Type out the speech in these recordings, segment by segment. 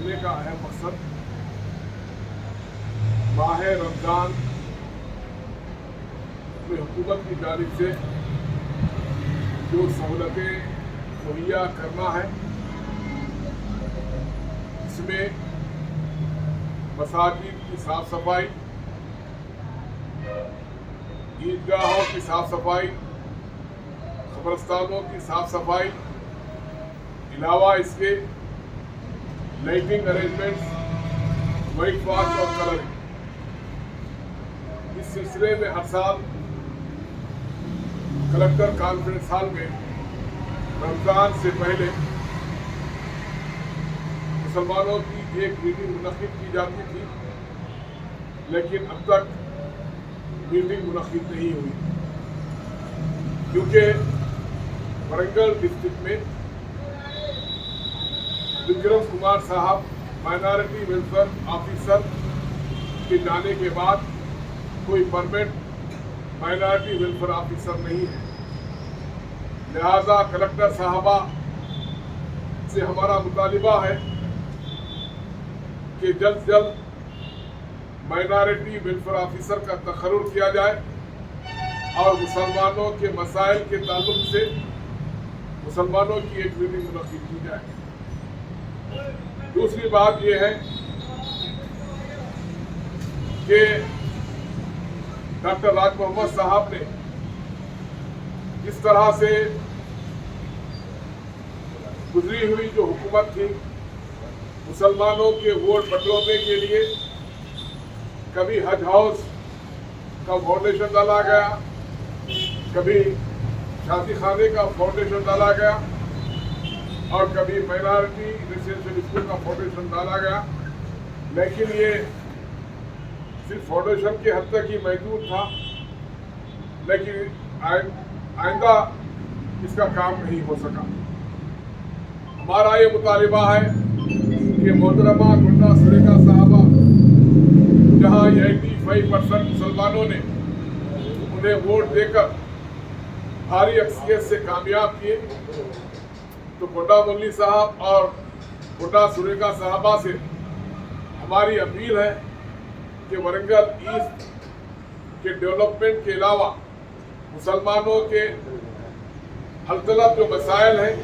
रखने का अहम मकसद माह रमज़ान में हुकूमत की जानिब से जो सहूलतें मुहैया करना है, इसमें मसाजिद की साफ सफाई, ईदगाहों की साफ सफाई, कब्रस्तानों की साफ सफाई, अलावा इसके लाइटिंग अरेंजमेंट्स, वाइट वॉश और कलरिंग। इस सिलसिले में हर साल कलेक्टर कॉन्फ्रेंस हॉल में रमज़ान से पहले मुसलमानों की एक मीटिंग मुनक्किद की जाती थी, लेकिन अब तक मीटिंग मुनक्किद नहीं हुई क्योंकि वरंगल डिस्ट्रिक्ट में विक्रम कुमार साहब माइनॉरिटी वेलफेयर ऑफिसर के जाने के बाद कोई परमानेंट माइनॉरिटी वेलफेयर ऑफिसर नहीं है। लिहाजा कलेक्टर साहबा से हमारा मुतालिबा है कि जल्द से जल्द माइनॉरिटी वेलफेयर ऑफिसर का तकर्रुर किया जाए और मुसलमानों के मसाइल के ताल्लुक से मुसलमानों की एक मीटिंग मुनक्किद की जाए। दूसरी बात यह है कि डॉक्टर राज मोहम्मद साहब ने इस तरह से गुजरी हुई जो हुकूमत थी, मुसलमानों के वोट बटोरने के लिए कभी हज हाउस का फाउंडेशन डाला गया, कभी शादी खाने का फाउंडेशन डाला गया और कभी माइनॉरिटी रेसिडेंशियल स्कूल का फाउंडेशन डाला गया, लेकिन ये सिर्फ फाउंडेशन के हद तक ही महदूद था, लेकिन आइंदा इसका काम नहीं हो सका। हमारा ये मुतालिबा है कि मोहतरमा गुंडा सुरेखा साहबा, जहाँ 85% मुसलमानों ने उन्हें वोट देकर भारी अक्सरियत से कामयाब किए, तो गुंडा मुल्ली साहब और गुंडा सुरेखा साहबा से हमारी अपील है कि वरंगल ईस्ट के डेवलपमेंट के अलावा मुसलमानों के हलतलब जो मसाइल हैं,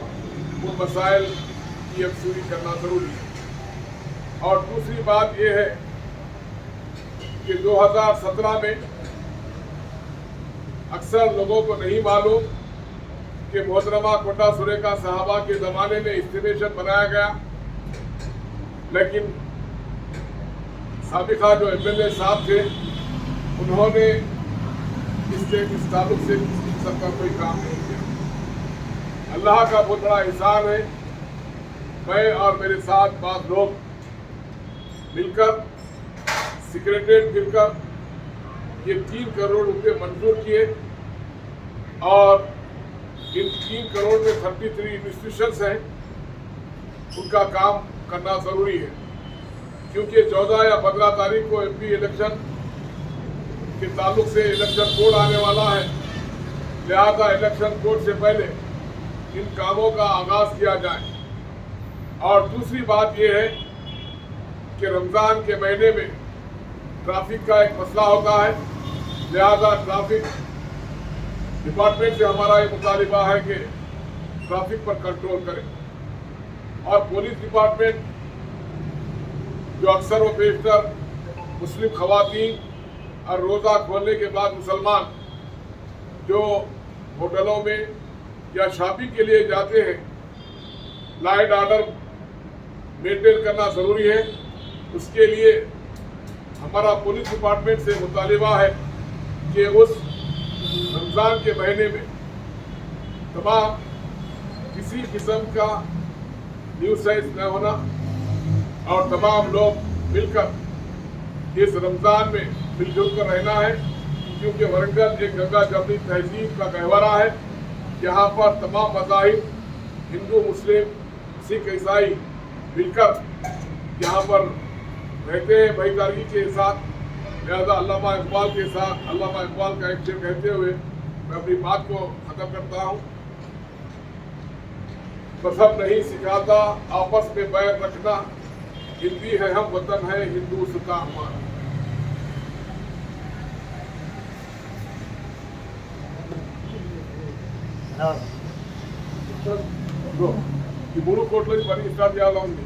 वो मसाइल की यकसूरी करना ज़रूरी है। और दूसरी बात यह है कि 2017 में अक्सर लोगों को नहीं मालूम कि मोहतरमा गुंडा सुरेखा साहबा के ज़माने में एस्टिमेशन बनाया गया, लेकिन साबिका जो एमएलए साहब थे उन्होंने इस ताल्लुक से किसी किस्म का कोई काम नहीं किया। अल्लाह का बहुत बड़ा एहसान है, मैं और मेरे साथ बात लोग मिलकर सेक्रेटरीट मिलकर ये 3 करोड़ रुपए मंजूर किए और इन 3 करोड़ में 33 इंस्टीट्यूशंस हैं, उनका काम करना ज़रूरी है क्योंकि 14 या 15 तारीख को एमपी इलेक्शन के ताल्लुक से इलेक्शन कोड आने वाला है। लिहाजा इलेक्शन कोड से पहले इन कामों का आगाज़ किया जाए। और दूसरी बात यह है कि रमज़ान के महीने में ट्रैफिक का एक मसला होता है, लिहाजा ट्रैफिक डिपार्टमेंट से हमारा ये मुतालिबा है कि ट्रैफिक पर कंट्रोल करें। और पुलिस डिपार्टमेंट जो अक्सर व बेशतर मुस्लिम खवातीन और रोज़ा खोलने के बाद मुसलमान जो होटलों में या शॉपिंग के लिए जाते हैं, लाइट ऑर्डर मेंटेन करना ज़रूरी है। उसके लिए हमारा पुलिस डिपार्टमेंट से मुतालिबा है कि उस रमज़ान के महीने में तमाम किसी किस्म का न्यूसेंस न होना और तमाम लोग मिलकर इस रमज़ान में मिलजुल कर रहना है, क्योंकि वरंगल एक गंगा जमनी तहजीब का गहवरा है। यहाँ पर तमाम मज़ाहिब हिंदू, मुस्लिम, सिख, ईसाई मिलकर यहाँ पर रहते हैं भाईचारगी के साथ। लिहाजा अल्लामा इकबाल के साथ अल्लामा इकबाल का एक शेर कहते हुए मैं अपनी बात को ख़त्म करता हूँ। मज़हब नहीं सिखाता आपस में बैर रखना, हिंदी है हम, वतन है हिंदुस्तान हमारा। ఈ 3 కోట్లది పని స్టార్ట్ చేయాలని ఉంది.